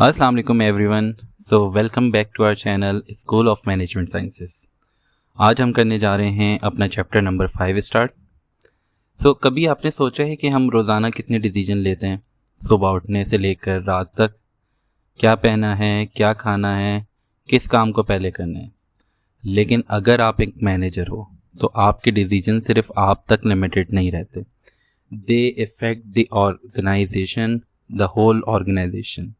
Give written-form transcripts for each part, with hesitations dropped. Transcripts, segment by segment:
अस्सलाम वालेकुम everyone. Welcome back to our channel school of management sciences. आज हम करने जा रहे हैं अपना चैप्टर नंबर 5 स्टार्ट। कभी आपने सोचा है कि हम रोज़ाना कितने डिसीजन लेते हैं, सुबह उठने से लेकर रात तक? क्या पहना है, क्या खाना है, किस काम को पहले करना है। लेकिन अगर आप एक मैनेजर हो तो आपके डिसीजन सिर्फ आप तक लिमिटेड नहीं रहते, they effect the organisation, the whole organisation.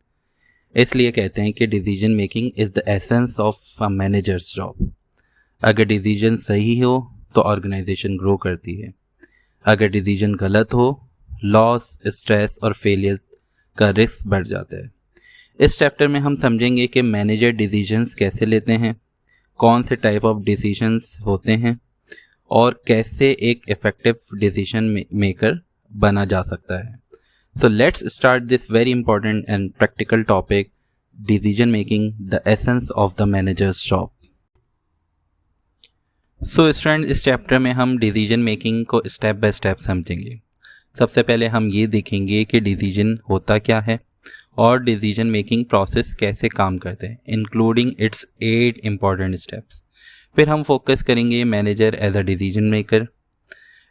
इसलिए कहते हैं कि decision making is the essence of a manager's job. अगर डिसीजन सही हो तो ऑर्गेनाइजेशन ग्रो करती है, अगर डिसीजन गलत हो लॉस, स्ट्रेस और फेलियर का रिस्क बढ़ जाता है। इस चैप्टर में हम समझेंगे कि मैनेजर डिसीजंस कैसे लेते हैं, कौन से टाइप ऑफ डिसीजंस होते हैं और कैसे एक इफ़ेक्टिव डिसीजन मेकर बना जा सकता है। So let's start this very important and practical topic, decision making, the essence of the manager's job. Student, इस चैप्टर में हम डिसीजन मेकिंग को स्टेप बाय स्टेप समझेंगे। सबसे पहले हम ये देखेंगे कि डिसीजन होता क्या है और डिसीजन मेकिंग प्रोसेस कैसे काम करते हैं, इंक्लूडिंग इट्स 8 इम्पॉर्टेंट स्टेप्स। फिर हम फोकस करेंगे manager as a decision maker,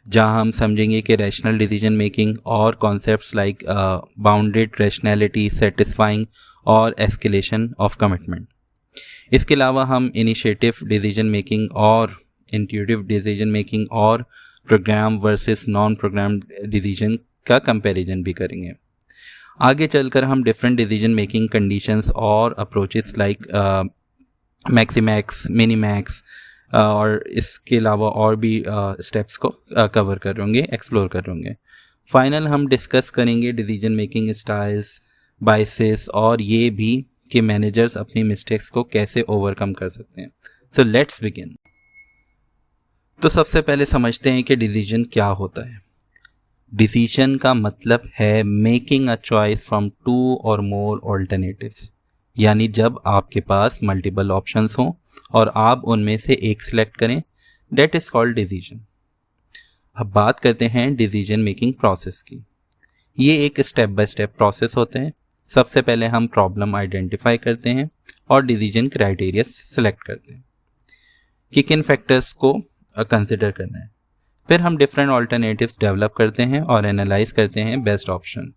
जहाँ हम समझेंगे कि रैशनल डिसीजन मेकिंग और concepts like bounded rationality, satisfying और एस्केलेशन ऑफ कमिटमेंट। इसके अलावा हम इनिशिएटिव डिसीजन मेकिंग और इंट्यूटिव डिसीजन मेकिंग और program versus non program decision का कंपैरिजन भी करेंगे। आगे चलकर हम डिफरेंट डिसीजन मेकिंग कंडीशंस और अप्रोचेस लाइक मैक्सीमैक्स, मिनीमैक्स और इसके अलावा और भी स्टेप्स को कवर कर होंगे, एक्सप्लोर कर होंगे। फाइनल हम डिस्कस करेंगे डिसीजन मेकिंग स्टाइल्स, बायसेस और ये भी कि मैनेजर्स अपनी मिस्टेक्स को कैसे ओवरकम कर सकते हैं। So let's begin. तो सबसे पहले समझते हैं कि डिसीजन क्या होता है। डिसीजन का मतलब है मेकिंग अ चॉइस फ्रॉम 2 और मोर ऑल्टरनेटिव्स, यानी जब आपके पास मल्टीपल ऑप्शंस हों और आप उनमें से एक सिलेक्ट करें, डेट इज़ कॉल्ड डिसीजन। अब बात करते हैं डिसीजन मेकिंग प्रोसेस की। ये एक स्टेप बाय स्टेप प्रोसेस होते हैं। सबसे पहले हम प्रॉब्लम आइडेंटिफाई करते हैं और डिसीजन क्राइटेरिया सेलेक्ट करते हैं कि किन फैक्टर्स को कंसिडर करना है। फिर हम डिफरेंट ऑल्टरनेटिव्स डेवलप करते हैं और एनालाइज करते हैं बेस्ट ऑप्शन।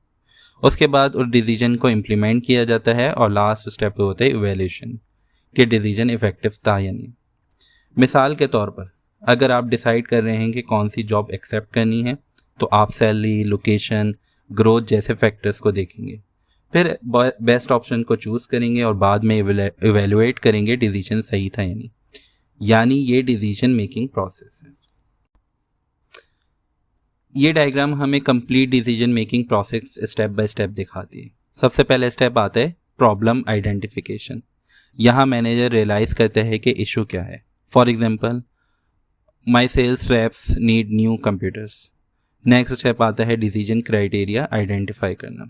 उसके बाद उस डिसीजन को इम्प्लीमेंट किया जाता है और लास्ट स्टेप पे होता है इवैल्यूएशन कि डिसीजन इफेक्टिव था या नहीं। मिसाल के तौर पर अगर आप डिसाइड कर रहे हैं कि कौन सी जॉब एक्सेप्ट करनी है तो आप सैलरी, लोकेशन, ग्रोथ जैसे फैक्टर्स को देखेंगे, फिर बेस्ट ऑप्शन को चूज़ करेंगे और बाद में इवैल्यूएट करेंगे डिसीजन सही था या नहीं। यानी ये डिसीजन मेकिंग प्रोसेस है। ये डायग्राम हमें complete decision making process step by step दिखाती है। सबसे पहले स्टेप आता है प्रॉब्लम आइडेंटिफिकेशन। यहाँ मैनेजर रियलाइज़ करता है कि इशू क्या है। For example, my sales reps need new computers. Next step आता है डिसीजन क्राइटेरिया आइडेंटिफाई करना,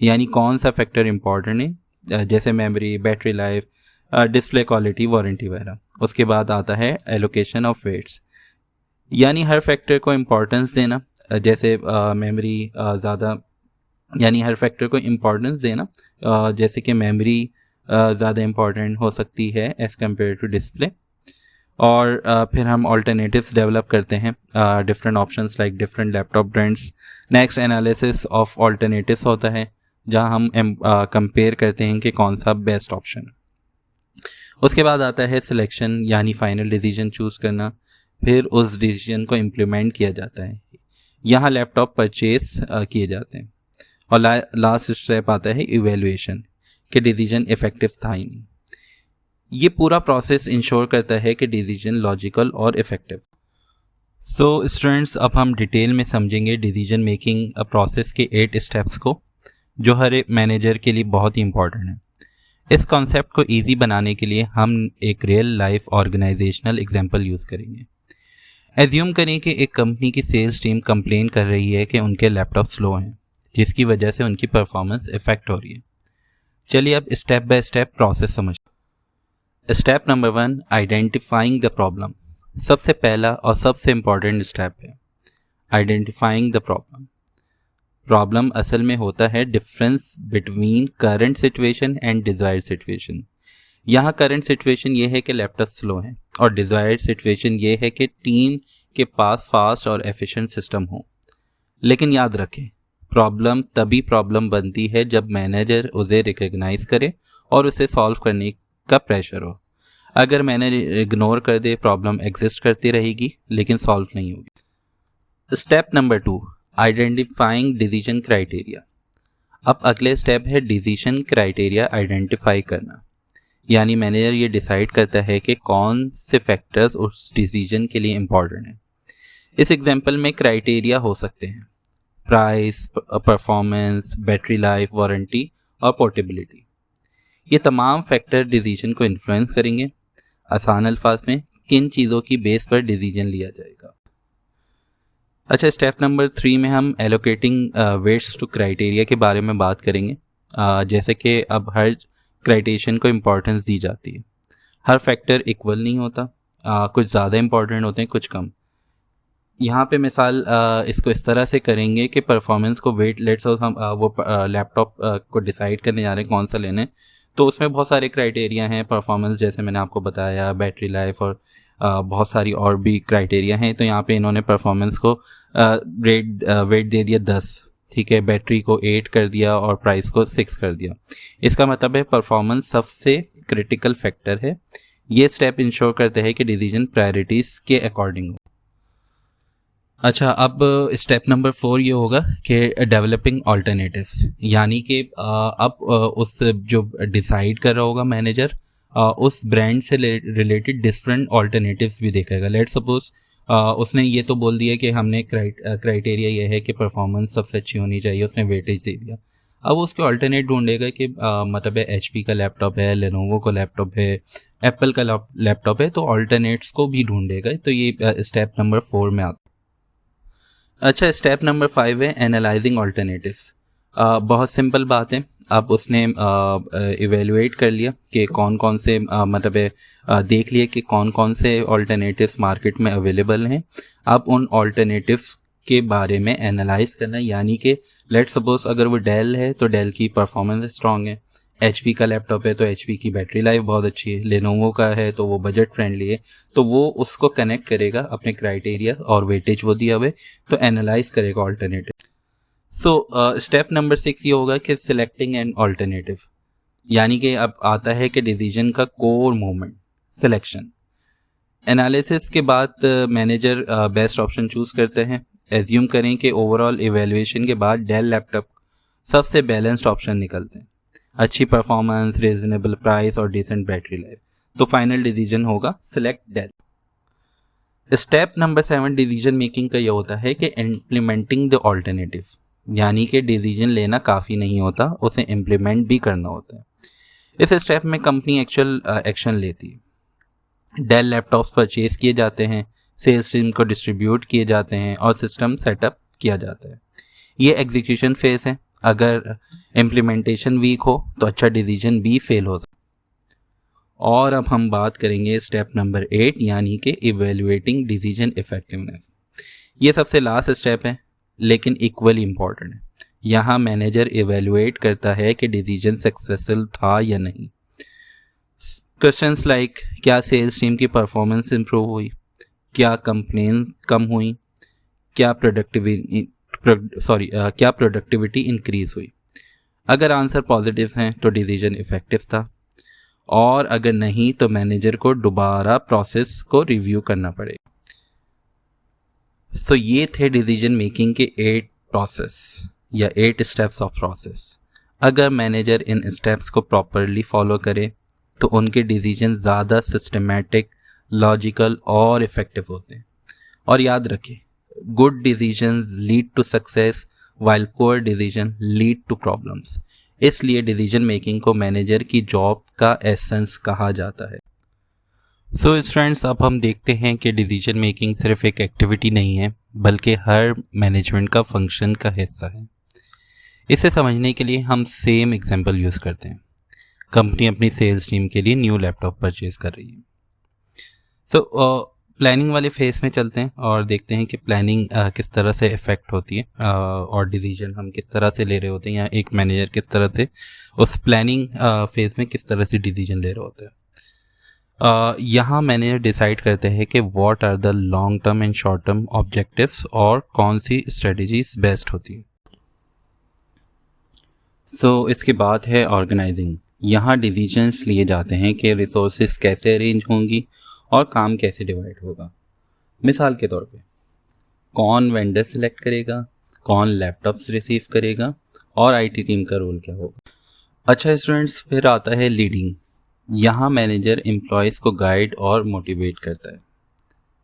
यानी कौन सा फैक्टर इंपॉर्टेंट है, जैसे memory, battery life, display quality, warranty वगैरह। उसके बाद आता है एलोकेशन ऑफ वेट्स, यानी हर फैक्टर को इम्पोर्टेंस देना, जैसे मेमोरी ज़्यादा, यानी हर फैक्टर को इम्पोर्टेंस देना, जैसे कि मेमोरी ज़्यादा इम्पॉर्टेंट हो सकती है एज़ कम्पेयर टू डिस्प्ले। और फिर हम ऑल्टरनेटिव्स डेवलप करते हैं, different options like different laptop brands. Next analysis of alternatives होता है, जहां हम कंपेयर करते हैं कि कौन सा बेस्ट ऑप्शन है। उसके बाद आता है सिलेक्शन, यानी फाइनल डिसीजन चूज़ करना। फिर उस डिसीजन को इम्प्लीमेंट किया जाता है, यहाँ लैपटॉप परचेज किए जाते हैं। और लास्ट स्टेप आता है इवैल्यूएशन कि डिसीजन इफेक्टिव था ही नहीं। ये पूरा प्रोसेस इंश्योर करता है कि डिसीजन लॉजिकल और इफेक्टिव। स्टूडेंट्स, अब हम डिटेल में समझेंगे डिसीजन मेकिंग प्रोसेस के 8 स्टेप्स को, जो हर एक मैनेजर के लिए बहुत ही इंपॉर्टेंट है। इस कॉन्सेप्ट को ईजी बनाने के लिए हम एक real life organisational example use करेंगे। एज्यूम करें कि एक कंपनी की सेल्स टीम कंप्लेन कर रही है कि उनके लैपटॉप स्लो हैं, जिसकी वजह से उनकी परफॉर्मेंस इफेक्ट हो रही है। चलिए अब स्टेप बाय स्टेप प्रोसेस समझते हैं। Step number 1, identifying the problem. सबसे पहला और सबसे इम्पॉर्टेंट स्टेप है आइडेंटिफाइंग द प्रॉब्लम। प्रॉब्लम असल में होता है difference between current situation and desired situation. यहाँ करंट सिचुएशन ये है कि लैपटॉप स्लो है और डिज़ायर्ड सिचुएशन ये है कि टीम के पास फास्ट और एफिशिएंट सिस्टम हो। लेकिन याद रखें, प्रॉब्लम तभी प्रॉब्लम बनती है जब मैनेजर उसे रिकग्नाइज करे और उसे सॉल्व करने का प्रेशर हो। अगर मैनेजर इग्नोर कर दे, प्रॉब्लम एग्जिस्ट करती रहेगी लेकिन सॉल्व नहीं होगी। Step number 2, identifying decision criteria. अब अगले स्टेप है डिसीजन क्राइटेरिया आइडेंटिफाई करना। यानी मैनेजर ये डिसाइड करता है कि कौन से फैक्टर्स उस डिसीजन के लिए इम्पॉर्टेंट हैं। इस एग्जांपल में क्राइटेरिया हो सकते हैं price, performance, battery life, warranty और पोर्टेबिलिटी। ये तमाम फैक्टर डिसीजन को इन्फ्लुएंस करेंगे। आसान अल्फाज में किन चीज़ों की बेस पर डिसीजन लिया जाएगा। अच्छा, स्टेप नंबर 3 में हम एलोकेटिंग वेट्स टू क्राइटेरिया के बारे में बात करेंगे। जैसे कि अब हर क्राइटेरियन को इम्पोर्टेंस दी जाती है। हर फैक्टर इक्वल नहीं होता, कुछ ज़्यादा इम्पॉर्टेंट होते हैं, कुछ कम। यहाँ पे मिसाल इसको इस तरह से करेंगे कि परफॉर्मेंस को वेट, लेट्स सपोज हम वो लैपटॉप को डिसाइड करने जा रहे हैं कौन सा लेना है, तो उसमें बहुत सारे क्राइटेरिया हैं। परफॉर्मेंस जैसे मैंने आपको बताया, बैटरी लाइफ और बहुत सारी और भी क्राइटेरिया हैं। तो यहाँ पे इन्होंने परफॉर्मेंस को वेट दे दिया 10, ठीक है, बैटरी को 8 कर दिया और प्राइस को 6 कर दिया। इसका मतलब है परफॉर्मेंस सबसे क्रिटिकल फैक्टर है। ये स्टेप इंश्योर करते हैं कि डिसीजन प्रायोरिटीज़ के अकॉर्डिंग हो। अच्छा, अब स्टेप नंबर 4 ये होगा कि डेवलपिंग ऑल्टरनेटिव्स। यानी कि अब उस जो डिसाइड कर रहा होगा मैनेजर, उस ब्रांड से रिलेटेड डिफरेंट ऑल्टरनेटिव्स भी देखेगा। लेट सपोज उसने ये तो बोल दिया कि हमने क्राइटेरिया ये है कि परफॉर्मेंस सबसे अच्छी होनी चाहिए, उसने वेटेज दे दिया। अब उसके ऑल्टरनेट ढूंढेगा कि मतलब है HP का लैपटॉप है, लेनोवो का लैपटॉप है, एप्पल का लैपटॉप है, तो ऑल्टरनेट्स को भी ढूंढेगा। तो ये स्टेप नंबर 4 में आता है। अच्छा, स्टेप नंबर 5 है एनालाइजिंग ऑल्टरनेटिव्स। बहुत सिंपल बात है। अब उसने इवेलुएट कर लिया कि कौन कौन से मतलब है देख लिया कि कौन कौन से ऑल्टरनेटिव्स मार्केट में अवेलेबल हैं। अब उन ऑल्टरनेटिव्स के बारे में एनालाइज करना, यानी कि लेट सपोज अगर वो डेल है तो डेल की परफॉर्मेंस स्ट्रॉन्ग है, HP का लैपटॉप है तो HP की बैटरी लाइफ बहुत अच्छी है, लेनोवो का है तो वो बजट फ्रेंडली है। तो वो उसको कनेक्ट करेगा अपने क्राइटेरिया और वेटेज वो दिया हुए, तो एनालाइज करेगा ऑल्टरनेटिव। सो स्टेप नंबर 6 ये होगा कि सिलेक्टिंग एन ऑल्टरनेटिव। यानी कि अब आता है कि डिसीजन का कोर मूवमेंट सिलेक्शन। एनालिसिस के बाद मैनेजर बेस्ट ऑप्शन चूज़ करते हैं। एज्यूम करें कि ओवरऑल इवेल्युएशन के बाद डेल लैपटॉप सबसे बैलेंस्ड ऑप्शन निकलते हैं, अच्छी परफॉर्मेंस, रीजनेबल प्राइस और डिसेंट बैटरी लाइफ। तो फाइनल डिसीजन होगा select Dell. Step number 7 decision making का ये होता है कि इम्प्लीमेंटिंग द ऑल्टरनेटिव। यानी कि डिसीजन लेना काफ़ी नहीं होता, उसे इम्प्लीमेंट भी करना होता है। इस स्टेप में कंपनी एक्चुअल एक्शन लेती है। डेल लैपटॉप्स परचेज किए जाते हैं, सेल्स टीम को डिस्ट्रीब्यूट किए जाते हैं और सिस्टम सेटअप किया जाता है। ये एग्जीक्यूशन फेज है। अगर इम्प्लीमेंटेशन वीक हो तो अच्छा डिसीजन भी फेल हो सकता है। और अब हम बात करेंगे स्टेप नंबर 8 यानी कि इवेल्युएटिंग डिसीजन इफेक्टिवनेस। ये सबसे लास्ट स्टेप है लेकिन इक्वली इम्पॉर्टेंट है। यहाँ मैनेजर इवेल्युएट करता है कि डिसीजन सक्सेसफुल था या नहीं। क्वेश्चंस लाइक क्या सेल्स टीम की परफॉर्मेंस इंप्रूव हुई, क्या कंप्लेन कम हुई, क्या प्रोडक्टिविटी इंक्रीज हुई। अगर आंसर पॉजिटिव हैं तो डिसीजन इफेक्टिव था, और अगर नहीं तो मैनेजर को दोबारा प्रोसेस को रिव्यू करना पड़ेगा। सो ये थे डिसीजन मेकिंग के 8 प्रोसेस या 8 स्टेप्स ऑफ प्रोसेस। अगर मैनेजर इन स्टेप्स को प्रॉपरली फॉलो करे तो उनके डिसीजन ज़्यादा सिस्टमेटिक, लॉजिकल और इफ़ेक्टिव होते हैं। और याद रखें, good decisions lead to success while poor decision lead to problems. इसलिए डिसीजन मेकिंग को मैनेजर की जॉब का एसेंस कहा जाता है। सो स्टूडेंट्स, अब हम देखते हैं कि डिसीजन मेकिंग सिर्फ एक एक्टिविटी नहीं है बल्कि हर मैनेजमेंट का फंक्शन का हिस्सा है। इसे समझने के लिए हम सेम एग्जांपल यूज़ करते हैं। कंपनी अपनी सेल्स टीम के लिए न्यू लैपटॉप परचेज कर रही है। सो प्लानिंग वाले फेज में चलते हैं और देखते हैं कि प्लानिंग किस तरह से इफ़ेक्ट होती है और डिसीजन हम किस तरह से ले रहे होते हैं, या एक मैनेजर किस तरह से उस प्लानिंग फेज में किस तरह से डिसीजन ले रहे होते हैं। यहाँ मैनेजर डिसाइड करते हैं कि what are the long term and short term objectives और कौन सी स्ट्रेटजीज बेस्ट होती है। तो इसके बाद है ऑर्गेनाइजिंग। यहाँ डिसीजंस लिए जाते हैं कि रिसोर्सेज कैसे अरेंज होंगी और काम कैसे डिवाइड होगा। मिसाल के तौर पे कौन वेंडर सेलेक्ट करेगा, कौन लैपटॉप्स रिसीव करेगा और आईटी टीम का रोल क्या होगा। अच्छा स्टूडेंट्स, फिर आता है लीडिंग। यहाँ मैनेजर एम्प्लॉयज़ को गाइड और मोटिवेट करता है।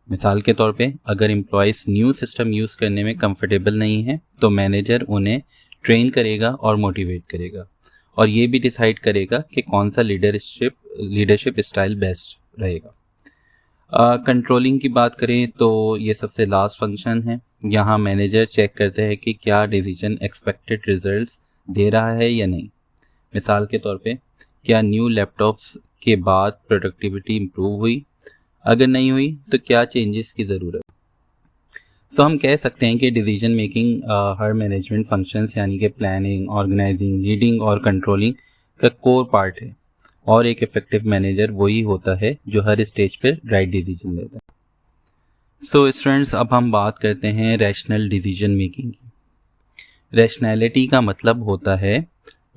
मिसाल के तौर पे अगर एम्प्लॉयज़ न्यू सिस्टम यूज़ करने में कंफर्टेबल नहीं है तो मैनेजर उन्हें ट्रेन करेगा और मोटिवेट करेगा, और ये भी डिसाइड करेगा कि कौन सा लीडरशिप स्टाइल बेस्ट रहेगा। कंट्रोलिंग की बात करें तो ये सबसे लास्ट फंक्शन है। यहाँ मैनेजर चेक करते हैं कि क्या डिसीजन एक्सपेक्टेड रिजल्ट्स दे रहा है या नहीं। मिसाल के तौर पे क्या न्यू लैपटॉप्स के बाद प्रोडक्टिविटी इम्प्रूव हुई, अगर नहीं हुई तो क्या चेंजेस की ज़रूरत। सो हम कह सकते हैं कि डिसीजन मेकिंग हर मैनेजमेंट फंक्शंस यानी कि प्लानिंग, ऑर्गेनाइजिंग, लीडिंग और कंट्रोलिंग का कोर पार्ट है, और एक इफेक्टिव मैनेजर वही होता है जो हर स्टेज पर राइट डिसीजन लेता है। सो स्टूडेंट्स, अब हम बात करते हैं रैशनल डिसीजन मेकिंग की। रैशनैलिटी का मतलब होता है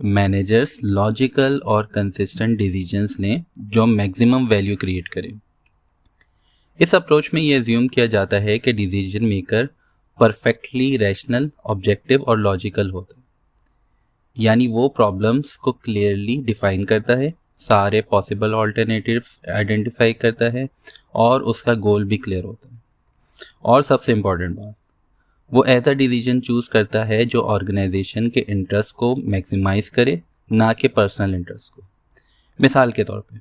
मैनेजर्स लॉजिकल और कंसिस्टेंट डिसीजंस लें जो मैक्सिमम वैल्यू क्रिएट करें। इस अप्रोच में ये अज्यूम किया जाता है कि decision maker perfectly rational, objective और लॉजिकल होता है, यानी वो प्रॉब्लम्स को क्लियरली डिफाइन करता है, सारे पॉसिबल ऑल्टरनेटिव्स आइडेंटिफाई करता है और उसका गोल भी क्लियर होता है। और सबसे इम्पॉर्टेंट बात, वो ऐसा डिसीजन चूज़ करता है जो ऑर्गेनाइजेशन के इंटरेस्ट को मैक्सिमाइज करे, ना कि पर्सनल इंटरेस्ट को। मिसाल के तौर पे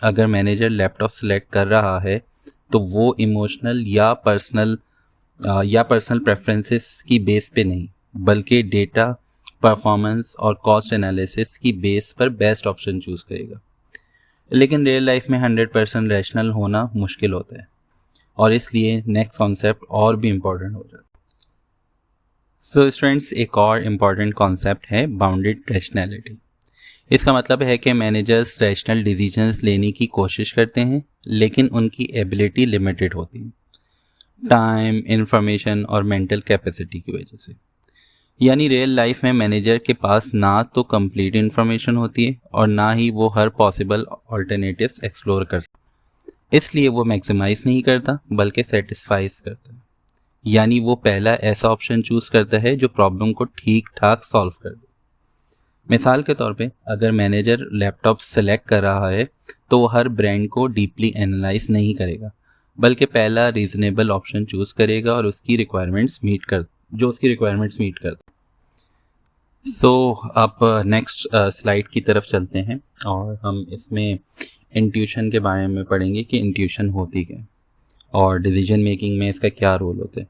अगर मैनेजर लैपटॉप सेलेक्ट कर रहा है तो वो इमोशनल या पर्सनल प्रेफरेंसेस की बेस पे नहीं, बल्कि डेटा, परफॉर्मेंस और कॉस्ट एनालिसिस की बेस पर बेस्ट ऑप्शन चूज़ करेगा। लेकिन रियल लाइफ में 100% रैशनल होना मुश्किल होता है, और इसलिए नेक्स्ट कॉन्सेप्ट और भी इम्पॉर्टेंट हो जाता है। सो स्टूडेंट्स, एक और इम्पॉर्टेंट कॉन्सेप्ट है बाउंडेड रैशनैलिटी। इसका मतलब है कि मैनेजर्स रैशनल डिसीजंस लेने की कोशिश करते हैं, लेकिन उनकी एबिलिटी लिमिटेड होती है, टाइम, इंफॉर्मेशन और मेंटल कैपेसिटी की वजह से। यानी रियल लाइफ में मैनेजर के पास ना तो कंप्लीट इन्फॉर्मेशन होती है और ना ही वो हर पॉसिबल ऑल्टरनेटिव्स एक्सप्लोर कर सकता। इसलिए वो मैक्सिमाइज नहीं करता बल्कि सेटिस्फाइज करता है, यानी वो पहला ऐसा ऑप्शन चूज़ करता है जो प्रॉब्लम को ठीक ठाक सॉल्व कर दे। मिसाल के तौर पे अगर मैनेजर लैपटॉप सेलेक्ट कर रहा है तो वो हर ब्रांड को डीपली एनालाइज नहीं करेगा, बल्कि पहला रीजनेबल ऑप्शन चूज़ करेगा और उसकी रिक्वायरमेंट्स मीट करता। सो अब नेक्स्ट स्लाइड की तरफ चलते हैं और हम इसमें इंट्यूशन के बारे में पढ़ेंगे कि इंट्यूशन होती क्या है और डिसीजन मेकिंग में इसका क्या रोल होता है।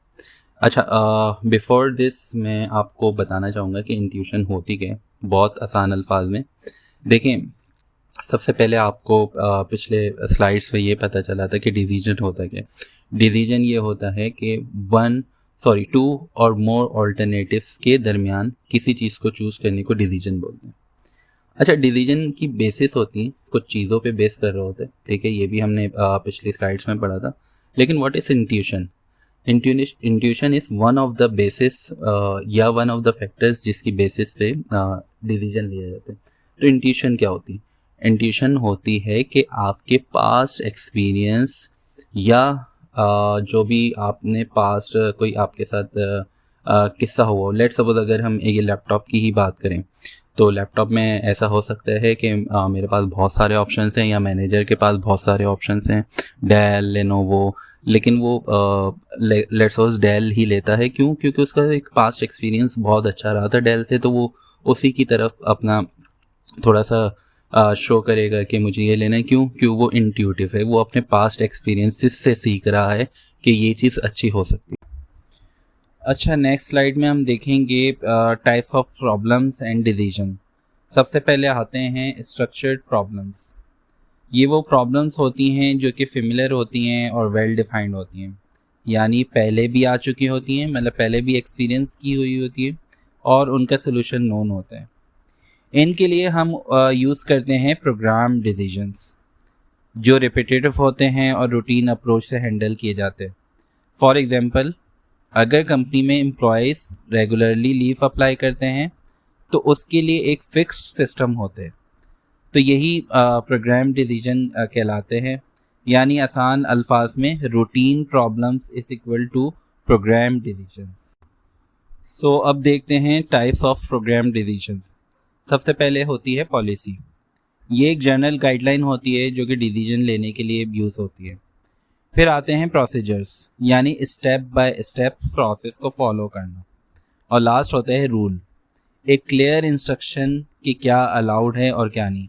अच्छा, बिफोर दिस मैं आपको बताना चाहूँगा कि इंट्यूशन होती क्या है, बहुत आसान अल्फाज में। देखें, सबसे पहले आपको पिछले स्लाइड्स में ये पता चला था कि डिसीजन होता क्या है। डिसीजन ये होता है कि 2 और मोर ऑल्टरनेटिव्स के दरमियान किसी चीज़ को चूज़ करने को डिसीजन बोलते हैं। अच्छा, डिसीजन की बेसिस होती हैं, कुछ चीज़ों पे बेस कर रहे होते हैं, ठीक है, ये भी हमने पिछली स्लाइड्स में पढ़ा था। लेकिन what is intuition? Intuition is one of the basis या वन ऑफ द फैक्टर्स जिसकी बेसिस पे डिसीजन लिए जाते हैं। तो इंट्यूशन क्या होती है? इंट्यूशन होती है कि आपके पास्ट एक्सपीरियंस या जो भी आपने पास्ट कोई आपके साथ किस्सा हुआ, लेट्स सपोज अगर हम ये लैपटॉप की ही बात करें तो लैपटॉप में ऐसा हो सकता है कि मेरे पास बहुत सारे ऑप्शंस हैं या मैनेजर के पास बहुत सारे ऑप्शंस हैं, डेल, लेनोवो, लेकिन वो लेट्स सपोज डेल ही लेता है। क्यों? क्योंकि उसका एक पास्ट एक्सपीरियंस बहुत अच्छा रहा था डेल से, तो वो उसी की तरफ अपना थोड़ा सा शो करेगा कि मुझे ये लेना है। क्यों वो इंट्यूटिव है, वो अपने पास्ट एक्सपीरियंसेस से सीख रहा है कि ये चीज़ अच्छी हो सकती है। अच्छा, नेक्स्ट स्लाइड में हम देखेंगे types of problems and decision. सबसे पहले आते हैं स्ट्रक्चर्ड प्रॉब्लम्स। ये वो प्रॉब्लम्स होती हैं जो कि फेमिलियर होती हैं और वेल डिफाइंड होती हैं, यानी पहले भी आ चुकी होती हैं, मतलब पहले भी एक्सपीरियंस की हुई होती है और उनका सोल्यूशन नोन होता है। इनके लिए हम यूज़ करते हैं प्रोग्राम डिसीजंस जो रिपीटेटिव होते हैं और रूटीन अप्रोच से हैंडल किए जाते हैं। फॉर एग्जांपल, अगर कंपनी में एम्प्लॉयज़ रेगुलरली लीव अप्लाई करते हैं तो उसके लिए एक फिक्स्ड सिस्टम होते हैं, तो यही प्रोग्राम डिसीजन कहलाते हैं। यानी आसान अल्फाज में routine problems is equal to programme decision. So अब देखते हैं टाइप्स ऑफ प्रोग्राम डिसीजंस। सबसे पहले होती है पॉलिसी। ये एक जनरल गाइडलाइन होती है जो कि डिसीजन लेने के लिए यूज़ होती है। फिर आते हैं प्रोसीजर्स, यानी स्टेप बाय स्टेप प्रोसेस को फॉलो करना। और लास्ट होता है रूल, एक क्लियर इंस्ट्रक्शन कि क्या अलाउड है और क्या नहीं।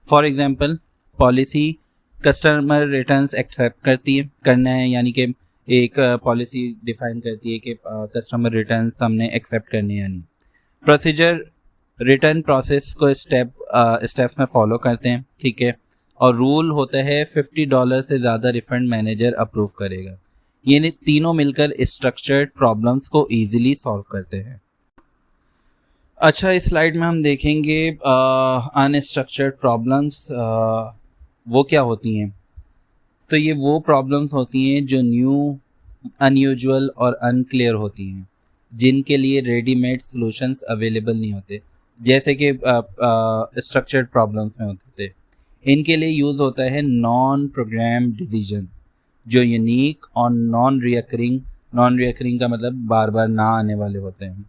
For example, policy customer returns accept करती है करना है, यानी कि एक पॉलिसी डिफाइन करती है कि कस्टमर रिटर्न्स हमने एक्सेप्ट करने हैं या नहीं। प्रोसीजर रिटर्न प्रोसेस को स्टेप्स में फॉलो करते हैं, ठीक है। और रूल होता है $50 से ज़्यादा रिफंड मैनेजर अप्रूव करेगा। ये तीनों मिलकर स्ट्रक्चर्ड प्रॉब्लम्स को ईजिली सॉल्व करते हैं। अच्छा, इस स्लाइड में हम देखेंगे अनस्ट्रक्चर्ड प्रॉब्लम्स वो क्या होती हैं। तो ये वो प्रॉब्लम्स होती हैं जो न्यू, अनयूजुअल और अनक्लियर होती हैं, जिनके लिए रेडीमेड सॉल्यूशंस अवेलेबल नहीं होते, जैसे कि स्ट्रक्चर्ड प्रॉब्लम्स में होते थे। इनके लिए यूज़ होता है नॉन प्रोग्राम डिसीजन, जो यूनिक और नॉन रिकरिंग का मतलब बार बार ना आने वाले होते हैं।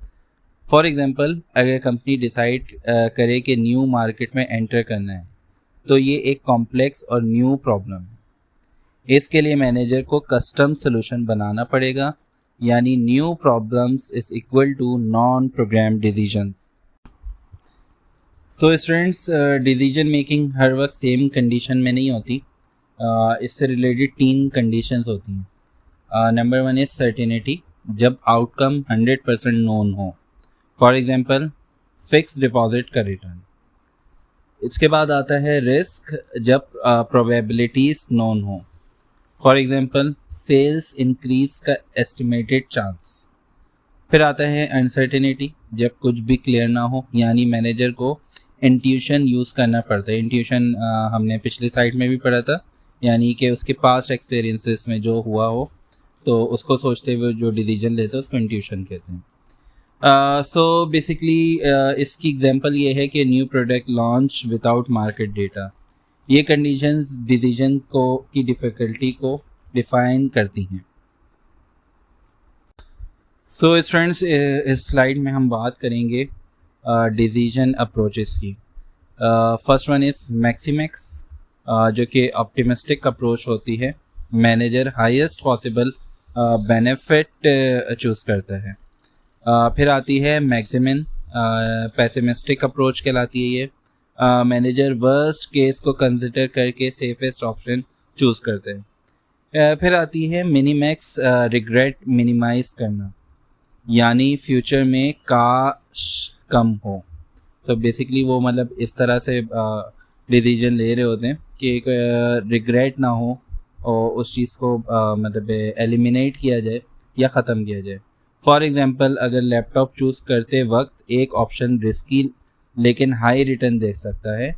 फॉर एग्जांपल, अगर कंपनी डिसाइड करे कि न्यू मार्केट में एंटर करना है, तो ये एक कॉम्प्लेक्स और न्यू प्रॉब्लम है। इसके लिए मैनेजर को कस्टम सोल्यूशन बनाना पड़ेगा, यानी new problems is equal to non program decision. So students, decision making हर वक्त सेम कंडीशन में नहीं होती। इससे रिलेटेड 3 कंडीशंस होती हैं। नंबर 1 इज सर्टेनिटी, जब आउटकम 100% नोन हो। फॉर एग्जांपल, फिक्स डिपॉजिट का रिटर्न। इसके बाद आता है रिस्क, जब प्रोबेबिलिटीज नोन हो। फॉर एग्जांपल, सेल्स इंक्रीज का एस्टिमेटेड चांस। फिर आता है अनसर्टेनिटी, जब कुछ भी क्लियर ना हो, यानी मैनेजर को इंट्यूशन यूज़ करना पड़ता है। इंट्यूशन हमने पिछले साइड में भी पढ़ा था, यानी कि उसके पास्ट एक्सपीरियंसेस में जो हुआ हो तो उसको सोचते हुए जो डिसीजन लेते हैं उसको इंट्यूशन कहते हैं। सो बेसिकली इसकी एग्जांपल ये है कि new product launch without market data. ये कंडीशंस डिसीजन की डिफ़िकल्टी को डिफाइन करती हैं। सो स्टूडेंट्स, इस स्लाइड में हम बात करेंगे डिसीजन अप्रोचेस की। फर्स्ट वन इज़ मैक्सिमैक्स, जो कि ऑप्टिमिस्टिक अप्रोच होती है। Manager highest possible benefit choose करता है। फिर आती है मैक्सिमम, पेसिमिस्टिक अप्रोच कहलाती है ये। मैनेजर वर्स्ट केस को कंसिडर करके सेफेस्ट ऑप्शन चूज़ करते हैं। फिर आती है मिनीमैक्स, रिग्रेट मिनिमाइज करना, यानी फ्यूचर में काश कम हो। तो बेसिकली वो मतलब इस तरह से डिसीजन ले रहे होते हैं कि एक रिग्रेट ना हो और उस चीज़ को मतलब एलिमिनेट किया जाए या ख़त्म किया जाए। फॉर एग्जांपल, अगर लैपटॉप चूज़ करते वक्त एक ऑप्शन रिस्की लेकिन हाई रिटर्न दे सकता है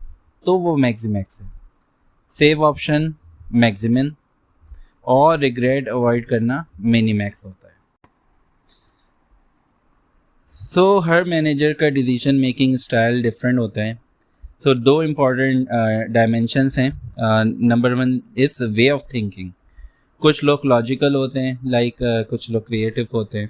तो वो मैक्सिमैक्स है। सेव ऑप्शन मैक्सिमम और रिग्रेट अवॉइड करना मिनीमैक्स होता है। तो हर मैनेजर का डिसीजन मेकिंग स्टाइल डिफरेंट होता है। तो 2 इम्पॉर्टेंट डायमेंशंस हैं। Number 1 is way of thinking. कुछ लोग लॉजिकल होते हैं, लाइक कुछ लोग क्रिएटिव होते हैं।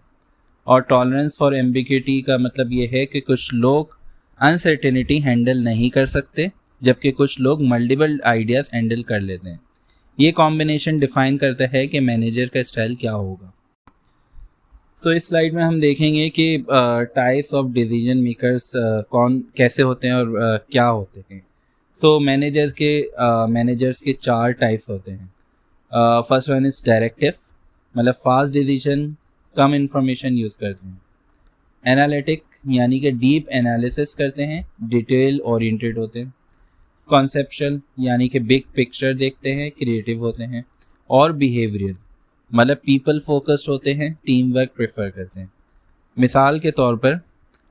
और टॉलरेंस फॉर एम्बिग्युइटी का मतलब ये है कि कुछ लोग अनसर्टेनिटी हैंडल नहीं कर सकते, जबकि कुछ लोग मल्टीपल आइडियाज़ हैंडल कर लेते हैं। ये कॉम्बिनेशन डिफाइन करता है कि मैनेजर का स्टाइल क्या होगा। सो इस स्लाइड में हम देखेंगे कि टाइप्स ऑफ डिसीजन मेकर्स कौन कैसे होते हैं और क्या होते हैं। सो मैनेजर्स के 4 टाइप्स होते हैं। फर्स्ट वन इज़ डायरेक्टिव, मतलब फास्ट डिसीजन, कम इंफॉर्मेशन यूज़ करते हैं। एनालिटिक, यानी कि डीप एनालिसिस करते हैं, डिटेल ओरिएंटेड होते हैं। कॉन्सेप्चुअल यानी कि बिग पिक्चर देखते हैं, क्रिएटिव होते हैं, और बिहेवियरल मतलब पीपल फोकस्ड होते हैं, टीम वर्क प्रेफर करते हैं। मिसाल के तौर पर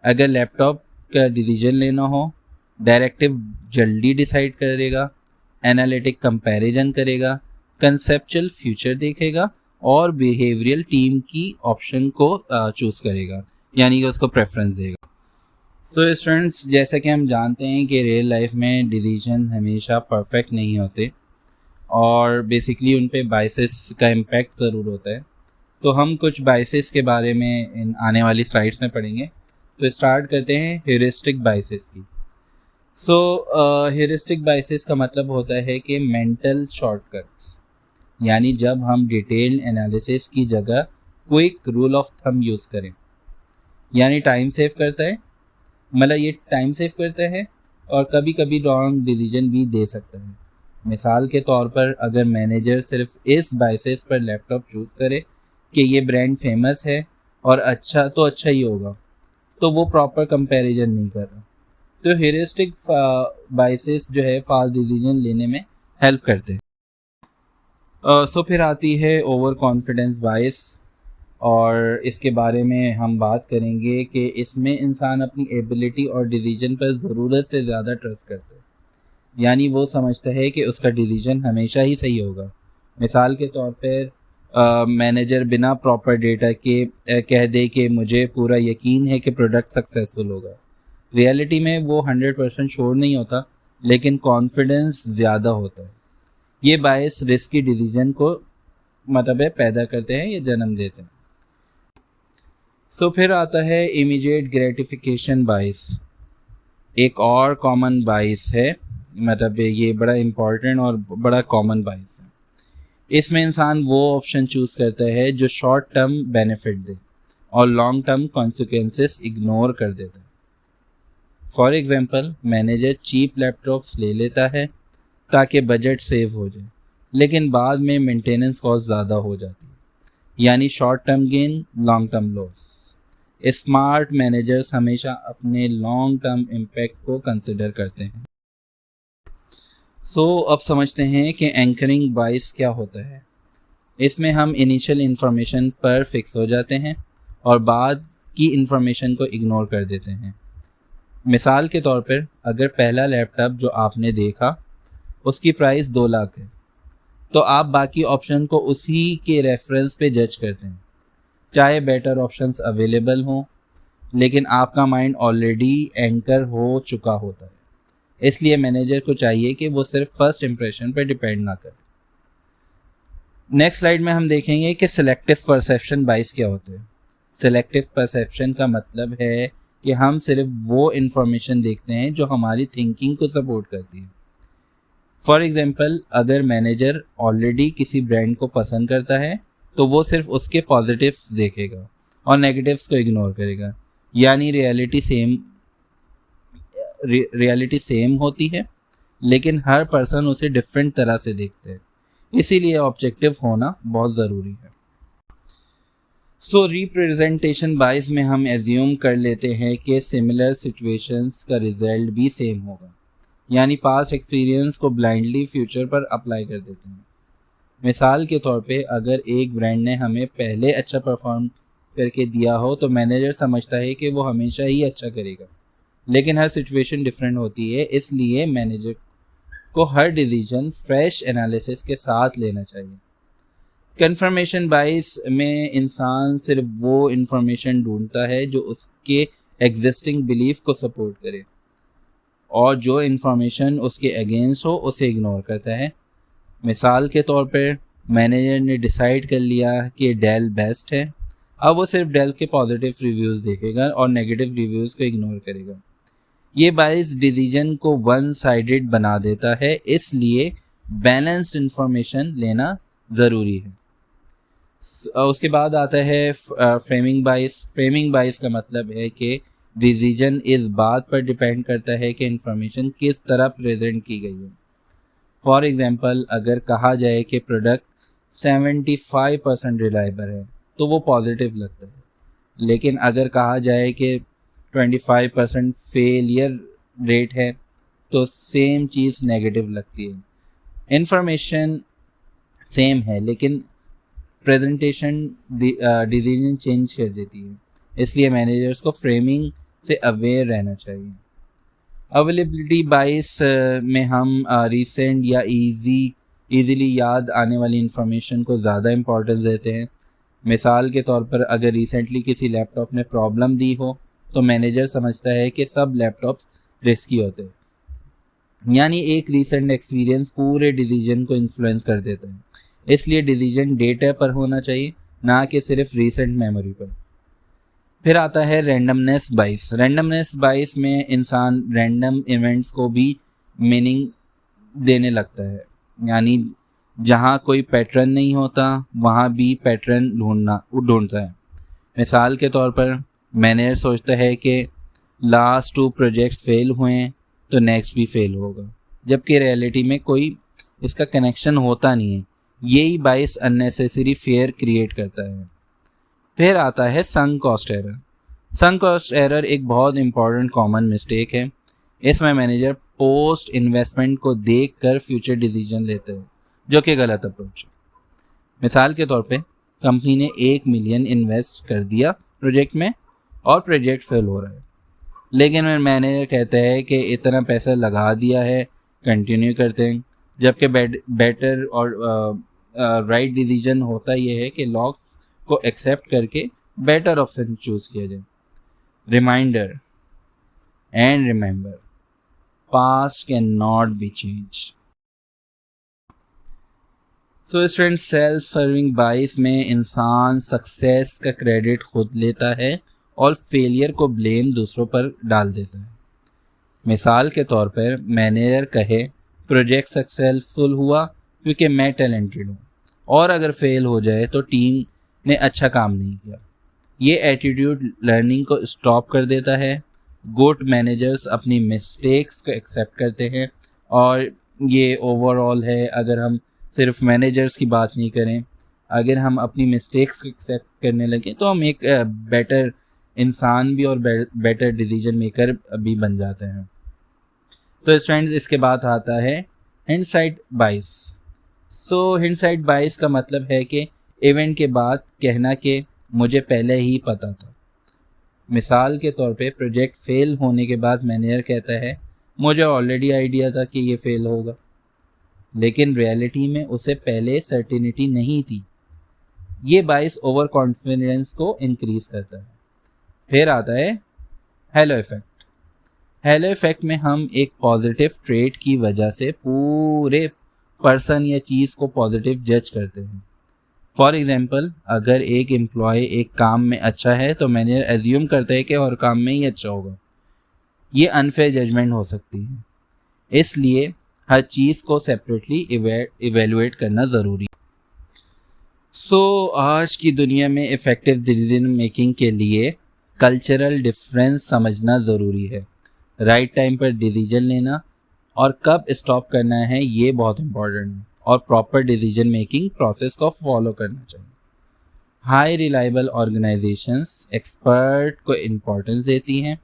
अगर लैपटॉप का डिसीजन लेना हो, डायरेक्टिव जल्दी डिसाइड करेगा, एनालिटिक कंपैरिजन करेगा, कंसेप्चुअल फ्यूचर देखेगा, और बिहेवियरल टीम की ऑप्शन को चूज़ करेगा यानी कि उसको प्रेफरेंस देगा। सो स्टूडेंट्स, जैसा कि हम जानते हैं कि रियल लाइफ में डिसीजन हमेशा परफेक्ट नहीं होते और बेसिकली उन पे बाइसेस का इम्पैक्ट ज़रूर होता है। तो हम कुछ बाइसेस के बारे में इन आने वाली स्लाइड्स में पढ़ेंगे। तो स्टार्ट करते हैं ह्यूरिस्टिक बाइसेस की। सो ह्यूरिस्टिक बाइसेस का मतलब होता है कि मेंटल शॉर्टकट्स, यानी जब हम डिटेल्ड एनालिसिस की जगह quick rule of thumb use करें, यानी टाइम सेव करता है, मतलब ये टाइम सेव करता है और कभी कभी रॉन्ग डिसीजन भी दे सकता है। मिसाल के तौर पर अगर मैनेजर सिर्फ इस बाइसेस पर लैपटॉप चूज़ करे कि ये ब्रांड फेमस है और अच्छा ही होगा, तो वो प्रॉपर कंपैरिजन नहीं कर रहा। तो ह्यूरिस्टिक बाइसेस जो है फास्ट डिसीजन लेने में हेल्प करते हैं। सो फिर आती है ओवर कॉन्फिडेंस बाइस, और इसके बारे में हम बात करेंगे कि इसमें इंसान अपनी एबिलिटी और डिसीजन पर ज़रूरत से ज़्यादा ट्रस्ट करता है, यानी वो समझता है कि उसका डिसीजन हमेशा ही सही होगा। मिसाल के तौर पर मैनेजर बिना प्रॉपर डेटा के कह दे कि मुझे पूरा यकीन है कि प्रोडक्ट सक्सेसफुल होगा। रियलिटी में वो 100% श्योर नहीं होता, लेकिन कॉन्फिडेंस ज़्यादा होता है। ये बायस रिस्की डिसीजन को मतलब पैदा करते हैं या जन्म देते हैं। तो फिर आता है इमीडिएट ग्रेटिफिकेशन बायस, एक और कॉमन बायस है, मतलब ये बड़ा इम्पॉर्टेंट और बड़ा कॉमन बायस है। इसमें इंसान वो ऑप्शन चूज़ करता है जो शॉर्ट टर्म बेनिफिट दे और लॉन्ग टर्म कॉन्सिक्वेंसेस इग्नोर कर देता है। For example, manager cheap laptops ले लेता है ताकि बजट सेव हो जाए, लेकिन बाद में मेंटेनेंस कॉस्ट ज़्यादा हो जाती है, यानी short term gain long term loss. Smart managers हमेशा अपने लॉन्ग टर्म इम्पैक्ट को कंसिडर करते हैं। सो अब समझते हैं कि एंकरिंग बाइस क्या होता है। इसमें हम इनिशियल इन्फॉर्मेशन पर फिक्स हो जाते हैं और बाद की इन्फॉर्मेशन को इग्नोर कर देते हैं। मिसाल के तौर पर अगर पहला लैपटॉप जो आपने देखा उसकी प्राइस 2 लाख है, तो आप बाकी ऑप्शन को उसी के रेफरेंस पे जज करते हैं, चाहे बेटर ऑप्शंस अवेलेबल हों, लेकिन आपका माइंड ऑलरेडी एंकर हो चुका होता है। इसलिए मैनेजर को चाहिए कि वो सिर्फ फर्स्ट इंप्रेशन पर डिपेंड ना करे। नेक्स्ट स्लाइड में हम देखेंगे कि सिलेक्टिव परसेप्शन बाइस क्या होते हैं। सिलेक्टिव परसेप्शन का मतलब है कि हम सिर्फ वो इन्फॉर्मेशन देखते हैं जो हमारी थिंकिंग को सपोर्ट करती है। फॉर एग्जांपल, अगर मैनेजर ऑलरेडी किसी ब्रांड को पसंद करता है तो वो सिर्फ उसके पॉजिटिव्स देखेगा और नेगेटिव्स को इग्नोर करेगा, यानी रियलिटी सेम होती है, लेकिन हर पर्सन उसे डिफरेंट तरह से देखते हैं, इसीलिए ऑब्जेक्टिव होना बहुत ज़रूरी है। सो रिप्रेजेंटेशन बाइस में हम एज्यूम कर लेते हैं कि सिमिलर सिचुएशंस का रिजल्ट भी सेम होगा, यानी पास्ट एक्सपीरियंस को ब्लाइंडली फ्यूचर पर अप्लाई कर देते हैं। मिसाल के तौर पे अगर एक ब्रांड ने हमें पहले अच्छा परफॉर्म करके दिया हो तो मैनेजर समझता है कि वो हमेशा ही अच्छा करेगा, लेकिन हर सिचुएशन डिफरेंट होती है, इसलिए मैनेजर को हर डिसीजन फ्रेश एनालिसिस के साथ लेना चाहिए। कंफर्मेशन बाइस में इंसान सिर्फ वो इन्फॉर्मेशन ढूंढता है जो उसके एग्जिस्टिंग बिलीफ को सपोर्ट करे, और जो इन्फॉर्मेशन उसके अगेंस्ट हो उसे इग्नोर करता है। मिसाल के तौर पर मैनेजर ने डिसाइड कर लिया कि डेल बेस्ट है, अब वो सिर्फ डेल के पॉजिटिव रिव्यूज़ देखेगा और नेगेटिव रिव्यूज़ को इग्नोर करेगा। ये बाइस डिसीजन को वन साइडेड बना देता है, इसलिए बैलेंस्ड इन्फॉर्मेशन लेना ज़रूरी है। उसके बाद आता है फ्रेमिंग बाइस। फ्रेमिंग बाइस का मतलब है कि डिसीजन इस बात पर डिपेंड करता है कि इन्फॉर्मेशन किस तरह प्रेजेंट की गई है। फॉर एग्जांपल, अगर कहा जाए कि प्रोडक्ट 75% रिलायबल है तो वो पॉजिटिव लगता है, लेकिन अगर कहा जाए कि 25% फेलियर रेट है तो सेम चीज़ नेगेटिव लगती है। इन्फॉर्मेशन सेम है लेकिन प्रेजेंटेशन डिसीजन चेंज कर देती है। इसलिए मैनेजर्स को फ्रेमिंग से अवेयर रहना चाहिए। अवेलेबिलिटी बाइस में हम रिसेंट या इजीली याद आने वाली इंफॉर्मेशन को ज़्यादा इम्पोर्टेंस देते हैं। मिसाल के तौर पर अगर रिसेंटली किसी लैपटॉप ने प्रॉब्लम दी हो तो मैनेजर समझता है कि सब लैपटॉप्स रिस्की होते हैं, यानी एक रीसेंट एक्सपीरियंस पूरे डिसीजन को इन्फ्लुएंस कर देता है। इसलिए डिसीजन डेटा पर होना चाहिए, ना कि सिर्फ रीसेंट मेमोरी पर। फिर आता है रैंडमनेस बाइस। रैंडमनेस बाइस में इंसान रैंडम इवेंट्स को भी मीनिंग देने लगता है, यानी जहाँ कोई पैटर्न नहीं होता वहाँ भी पैटर्न ढूंढता है। मिसाल के तौर पर मैनेजर सोचता है कि लास्ट 2 प्रोजेक्ट्स फेल हुए हैं तो नेक्स्ट भी फेल होगा, जबकि रियलिटी में कोई इसका कनेक्शन होता नहीं है। यही बाइस अननेसेसरी फेयर क्रिएट करता है। फिर आता है sunk cost error. Sunk cost error एक बहुत इंपॉर्टेंट कॉमन मिस्टेक है। इसमें मैनेजर पोस्ट इन्वेस्टमेंट को देखकर फ्यूचर डिसीजन लेते हैं, जो कि गलत अप्रोच है। मिसाल के तौर पे कंपनी ने 1 मिलियन इन्वेस्ट कर दिया प्रोजेक्ट में और प्रोजेक्ट फेल हो रहा है, लेकिन मैनेजर कहता है कि इतना पैसा लगा दिया है, कंटिन्यू करते हैं। जबकि बेटर और राइट डिसीजन होता यह है कि लॉस को एक्सेप्ट करके बेटर ऑप्शन चूज किया जाए। Reminder and remember, past can not be changed. So student, self serving bias में इंसान सक्सेस का क्रेडिट खुद लेता है और फेलियर को ब्लेम दूसरों पर डाल देता है। मिसाल के तौर पर मैनेजर कहे प्रोजेक्ट सक्सेसफुल हुआ क्योंकि मैं टैलेंटेड हूँ, और अगर फेल हो जाए तो टीम ने अच्छा काम नहीं किया। ये एटीट्यूड लर्निंग को स्टॉप कर देता है। गुड मैनेजर्स अपनी मिस्टेक्स को एक्सेप्ट करते हैं, और ये ओवरऑल है। अगर हम सिर्फ मैनेजर्स की बात नहीं करें, अगर हम अपनी मिस्टेक्स को एक्सेप्ट करने लगे तो हम एक बेटर इंसान भी और बेटर डिसीजन मेकर भी बन जाते हैं। तो स्टूडेंट्स, इसके बाद आता है हिंडसाइट बाइस। सो हिंडसाइट बाइस का मतलब है कि इवेंट के बाद कहना कि मुझे पहले ही पता था। मिसाल के तौर पे प्रोजेक्ट फेल होने के बाद मैनेजर कहता है मुझे ऑलरेडी आइडिया था कि ये फेल होगा, लेकिन रियलिटी में उसे पहले सर्टेनिटी नहीं थी। ये बाइस ओवर कॉन्फिडेंस को इंक्रीज करता है। फिर आता है हेलो इफेक्ट। हेलो इफेक्ट में हम एक पॉजिटिव ट्रेट की वजह से पूरे पर्सन या चीज़ को पॉजिटिव जज करते हैं। फॉर एग्जाम्पल, अगर एक एम्प्लॉय एक काम में अच्छा है तो मैनेजर एज्यूम करता है कि और काम में ही अच्छा होगा। ये अनफेयर जजमेंट हो सकती है, इसलिए हर चीज़ को सेपरेटली इवेलुएट करना ज़रूरी है। सो आज की दुनिया में इफ़ेक्टिव डिसीजन मेकिंग के लिए कल्चरल डिफरेंस समझना ज़रूरी है। राइट टाइम पर डिसीजन लेना और कब स्टॉप करना है, ये बहुत इंपॉर्टेंट है, और प्रॉपर डिसीजन मेकिंग प्रोसेस को फॉलो करना चाहिए। हाई रिलायबल ऑर्गेनाइजेशंस एक्सपर्ट को इम्पोर्टेंस देती हैं,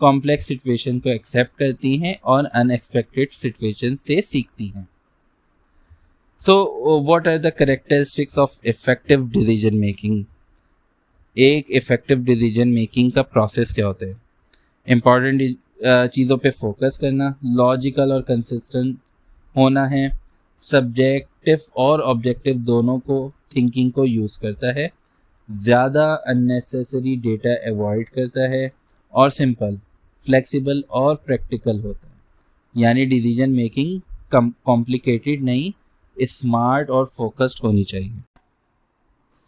कॉम्प्लेक्स सिचुएशन को एक्सेप्ट करती हैं और अनएक्सपेक्टेड सिचुएशन से सीखती हैं। So what are the characteristics of effective decision making? एक इफेक्टिव डिसीजन मेकिंग का प्रोसेस क्या होता है? इम्पॉर्टेंट चीज़ों पे फोकस करना, लॉजिकल और कंसिस्टेंट होना है, सब्जेक्टिव और ऑब्जेक्टिव दोनों को थिंकिंग को यूज़ करता है, ज़्यादा अननेसेसरी डेटा अवॉइड करता है, और सिंपल, फ्लेक्सिबल और प्रैक्टिकल होता है। यानी डिसीजन मेकिंग कॉम्प्लिकेटेड नहीं, स्मार्ट और फोकस्ड होनी चाहिए।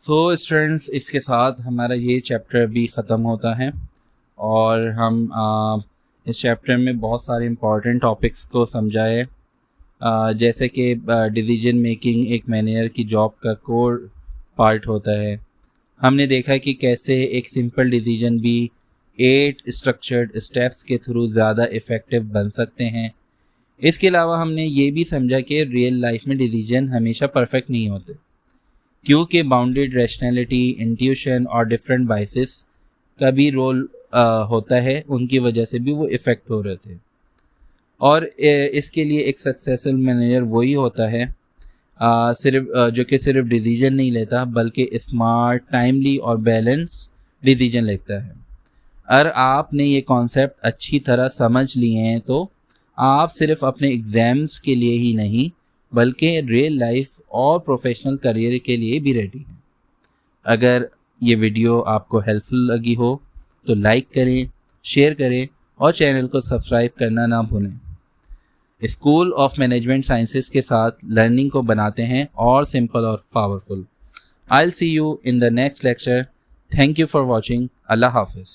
सो स्टूडेंट्स, इसके साथ हमारा ये चैप्टर भी ख़त्म होता है, और हम इस चैप्टर में बहुत सारे इम्पॉर्टेंट टॉपिक्स को समझाए, जैसे कि डिसीजन मेकिंग एक मैनेजर की जॉब का कोर पार्ट होता है। हमने देखा कि कैसे एक सिंपल डिसीजन भी 8 स्ट्रक्चर्ड स्टेप्स के थ्रू ज़्यादा इफ़ेक्टिव बन सकते हैं। इसके अलावा हमने ये भी समझा कि रियल लाइफ में डिसीजन हमेशा परफेक्ट नहीं होते, क्योंकि बाउंडेड रैशनैलिटी, इंट्यूशन और डिफरेंट बाइसेस का भी रोल होता है, उनकी वजह से भी वो इफ़ेक्ट हो रहे थे। और इसके लिए एक सक्सेसफुल मैनेजर वही होता है जो कि सिर्फ डिसीजन नहीं लेता बल्कि स्मार्ट, टाइमली और बैलेंस डिसीजन लेता है। अगर आपने ये कॉन्सेप्ट अच्छी तरह समझ लिए हैं तो आप सिर्फ अपने एग्ज़ाम्स के लिए ही नहीं बल्कि रियल लाइफ और प्रोफेशनल करियर के लिए भी रेडी हैं। अगर ये वीडियो आपको हेल्पफुल लगी हो तो लाइक करें, शेयर करें और चैनल को सब्सक्राइब करना ना भूलें। स्कूल ऑफ मैनेजमेंट साइंसेस के साथ लर्निंग को बनाते हैं और सिंपल और powerful. I will see you in the next lecture. Thank you for watching. अल्लाह हाफिज़।